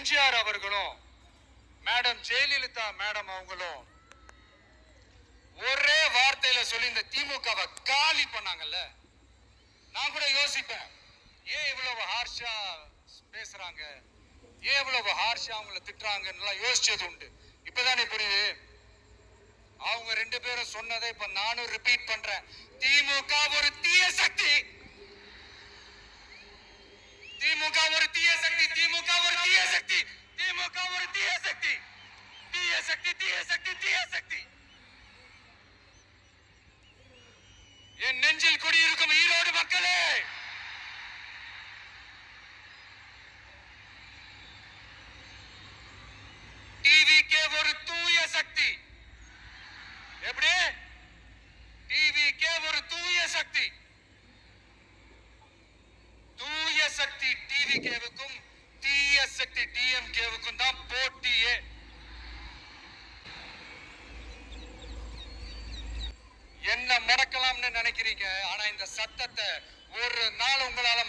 எம்ஜிஆர் அவர்களும் madam Jayalalithaa madam அவங்களும் ஒரே வார்த்தையில சொல்லி இந்த திமுகவை காலி பண்ணாங்கல்ல. நான் கூட யோசிப்பேன், ஏன் இவ்வளவு ஹார்ஷா பேசுறாங்க, ஏன் இவ்வளவு ஹார்ஷா அவங்கள திட்டுறாங்கன்னு யோசிச்சது உண்டு. இப்பதானே புரியுது. அவங்க ரெண்டு பேரும் சொன்னதை இப்ப நானும் ரிப்பீட் பண்றேன். திமுக ஒரு தீய சக்தி, திமுக ஒரு தீய சக்தி, திமுக ஒரு தீய சக்தி, திமுக ஒரு தீய சக்தி, தீய சக்தி, தீய சக்தி, தீய சக்தி. என் நெஞ்சில் குடியிருக்கும் ஈரோடு மக்களே, டிவிகே ஒரு தூய சக்தி. எப்படி? டிவிகே ஒரு தூய சக்தி. தூய சக்தி டிவிகேவுக்கும் தீய சக்தி டிஎம்கேவுக்கும் தான் போட்டியே. என்ன மடக்கலாம்னு நினைக்கிறீங்க, ஆனா இந்த சத்தத்தை ஒரு நாள் உங்களால